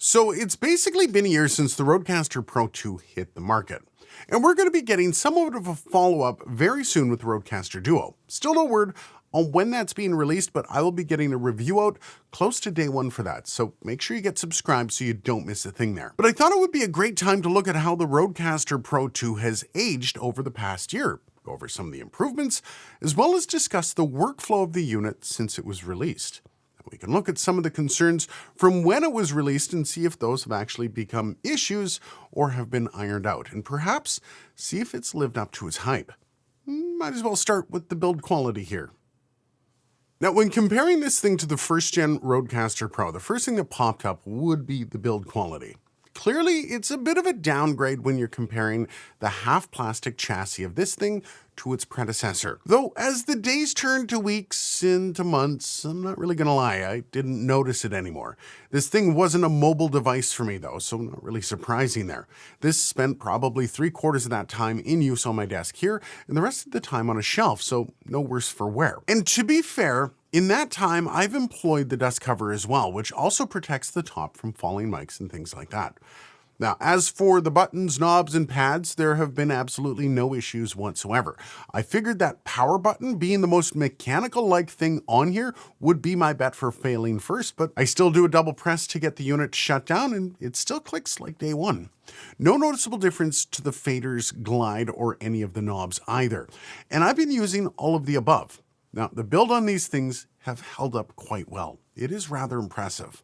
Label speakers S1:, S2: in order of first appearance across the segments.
S1: So it's basically been a year since the Rodecaster Pro 2 hit the market. And we're going to be getting somewhat of a follow-up very soon with the Rodecaster Duo. Still no word on when that's being released, but I will be getting a review out close to day one for that. So make sure you get subscribed so you don't miss a thing there. But I thought it would be a great time to look at how the Rodecaster Pro 2 has aged over the past year, go over some of the improvements, as well as discuss the workflow of the unit since it was released. We can look at some of the concerns from when it was released and see if those have actually become issues or have been ironed out, and perhaps see if it's lived up to its hype. Might as well start with the build quality here. Now, when comparing this thing to the first-gen Rodecaster Pro, the first thing that popped up would be the build quality. Clearly, it's a bit of a downgrade when you're comparing the half-plastic chassis of this thing to its predecessor. Though, as the days turned to weeks into months, I'm not really gonna lie, I didn't notice it anymore. This thing wasn't a mobile device for me though, so not really surprising there. This spent probably 3/4 of that time in use on my desk here, and the rest of the time on a shelf, so no worse for wear. And to be fair, in that time, I've employed the dust cover as well, which also protects the top from falling mics and things like that. Now, as for the buttons, knobs, and pads, there have been absolutely no issues whatsoever. I figured that power button, being the most mechanical-like thing on here, would be my bet for failing first, but I still do a double press to get the unit shut down, and it still clicks like day one. No noticeable difference to the faders, glide, or any of the knobs either. And I've been using all of the above. Now, the build on these things have held up quite well. It is rather impressive.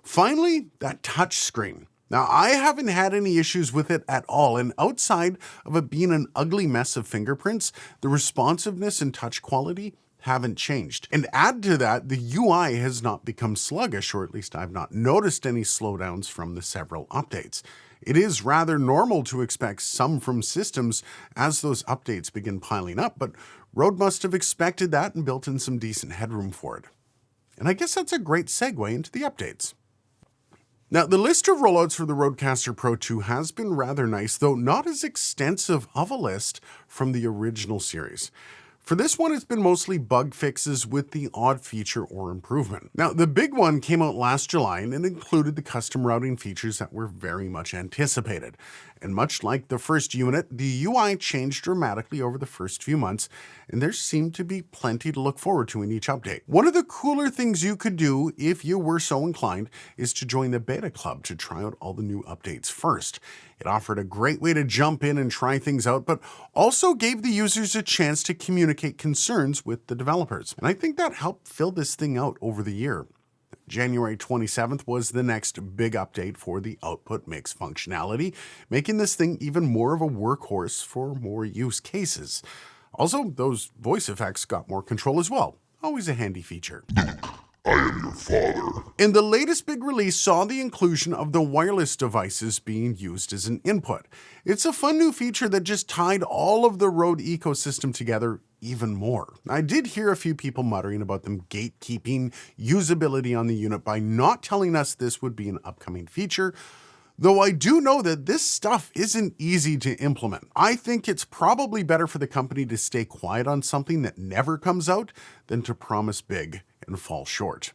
S1: Finally, that touch screen. Now, I haven't had any issues with it at all, and outside of it being an ugly mess of fingerprints, the responsiveness and touch quality haven't changed. And add to that, the UI has not become sluggish, or at least I've not noticed any slowdowns from the several updates. It is rather normal to expect some from systems as those updates begin piling up, but Rode must have expected that and built in some decent headroom for it. And I guess that's a great segue into the updates. Now, the list of rollouts for the Rodecaster Pro 2 has been rather nice, though not as extensive of a list from the original series. For this one, it's been mostly bug fixes with the odd feature or improvement. Now, the big one came out last July and it included the custom routing features that were very much anticipated. And much like the first unit, the UI changed dramatically over the first few months, and there seemed to be plenty to look forward to in each update. One of the cooler things you could do, if you were so inclined, is to join the beta club to try out all the new updates first. It offered a great way to jump in and try things out, but also gave the users a chance to communicate concerns with the developers. And I think that helped fill this thing out over the year. January 27th was the next big update for the output mix functionality, making this thing even more of a workhorse for more use cases. Also, those voice effects got more control as well. Always a handy feature.
S2: I am your father.
S1: And the latest big release saw the inclusion of the wireless devices being used as an input. It's a fun new feature that just tied all of the Rode ecosystem together even more. I did hear a few people muttering about them gatekeeping usability on the unit by not telling us this would be an upcoming feature, though I do know that this stuff isn't easy to implement. I think it's probably better for the company to stay quiet on something that never comes out than to promise big and fall short.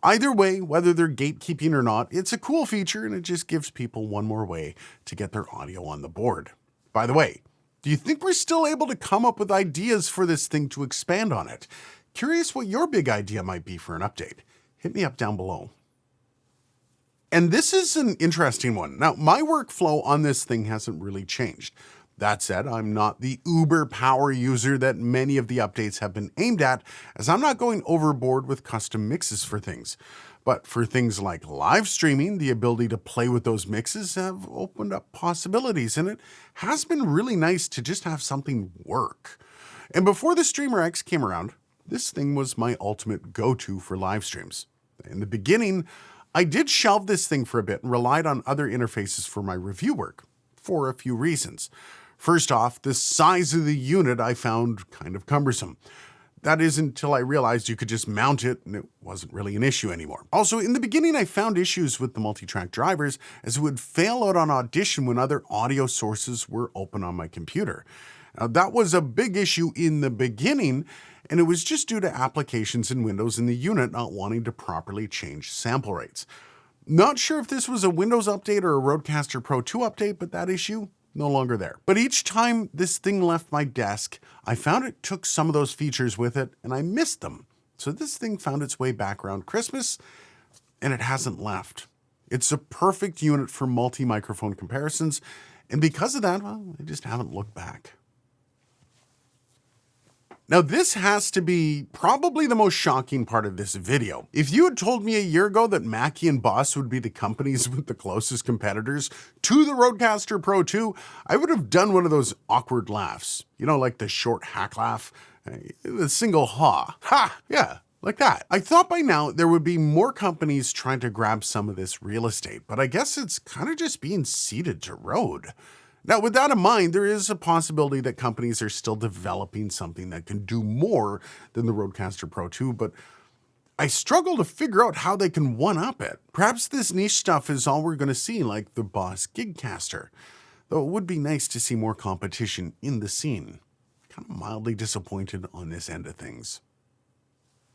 S1: Either way, whether they're gatekeeping or not, it's a cool feature and it just gives people one more way to get their audio on the board. By the way, do you think we're still able to come up with ideas for this thing to expand on it? Curious what your big idea might be for an update. Hit me up down below. And this is an interesting one. Now, my workflow on this thing hasn't really changed. That said, I'm not the uber power user that many of the updates have been aimed at, as I'm not going overboard with custom mixes for things. But for things like live streaming, the ability to play with those mixes have opened up possibilities, and it has been really nice to just have something work. And before the Streamer X came around, this thing was my ultimate go-to for live streams. In the beginning, I did shelve this thing for a bit and relied on other interfaces for my review work, for a few reasons. First off, the size of the unit I found kind of cumbersome. That is until I realized you could just mount it and it wasn't really an issue anymore. Also, in the beginning, I found issues with the multi-track drivers as it would fail out on Audition when other audio sources were open on my computer. Now, that was a big issue in the beginning, and it was just due to applications in Windows and the unit not wanting to properly change sample rates. Not sure if this was a Windows update or a Rodecaster Pro 2 update, but that issue, no longer there. But each time this thing left my desk, I found it took some of those features with it, and I missed them. So this thing found its way back around Christmas, and it hasn't left. It's a perfect unit for multi-microphone comparisons, and because of that, well, I just haven't looked back. Now, this has to be probably the most shocking part of this video. If you had told me a year ago that Mackie and Boss would be the companies with the closest competitors to the Rodecaster Pro 2, I would have done one of those awkward laughs. You know, like the short hack laugh, the single ha. Ha! Yeah, like that. I thought by now there would be more companies trying to grab some of this real estate, but I guess it's kind of just being ceded to Rode. Now, with that in mind, there is a possibility that companies are still developing something that can do more than the Rodecaster Pro 2, but I struggle to figure out how they can one-up it. Perhaps this niche stuff is all we're going to see, like the Boss Gigcaster, though it would be nice to see more competition in the scene. Kind of mildly disappointed on this end of things.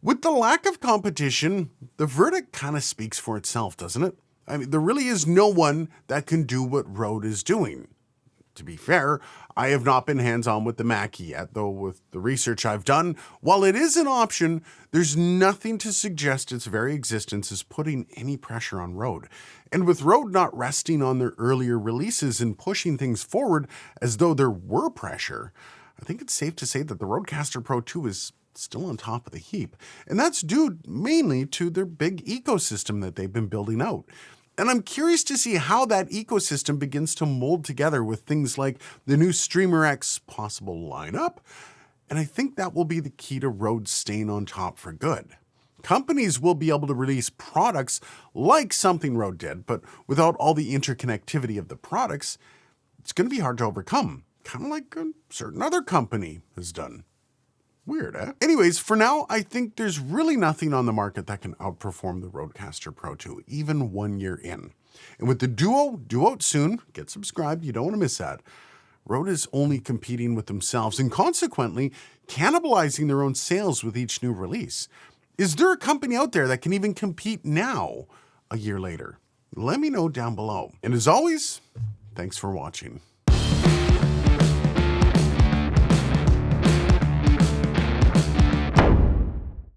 S1: With the lack of competition, the verdict kind of speaks for itself, doesn't it? I mean, there really is no one that can do what Rode is doing. To be fair, I have not been hands-on with the Mackie yet, though with the research I've done, while it is an option, there's nothing to suggest its very existence is putting any pressure on Rode. And with Rode not resting on their earlier releases and pushing things forward as though there were pressure, I think it's safe to say that the Rodecaster Pro 2 is still on top of the heap. And that's due mainly to their big ecosystem that they've been building out. And I'm curious to see how that ecosystem begins to mold together with things like the new Streamer X possible lineup. And I think that will be the key to Rode staying on top for good. Companies will be able to release products like something Rode did, but without all the interconnectivity of the products, it's going to be hard to overcome, kind of like a certain other company has done. Weird, eh? Anyways, for now, I think there's really nothing on the market that can outperform the Rodecaster Pro 2, even 1 year in. And with the Duo due out soon, get subscribed, you don't want to miss that. Rode is only competing with themselves and consequently cannibalizing their own sales with each new release. Is there a company out there that can even compete now, a year later? Let me know down below. And as always, thanks for watching.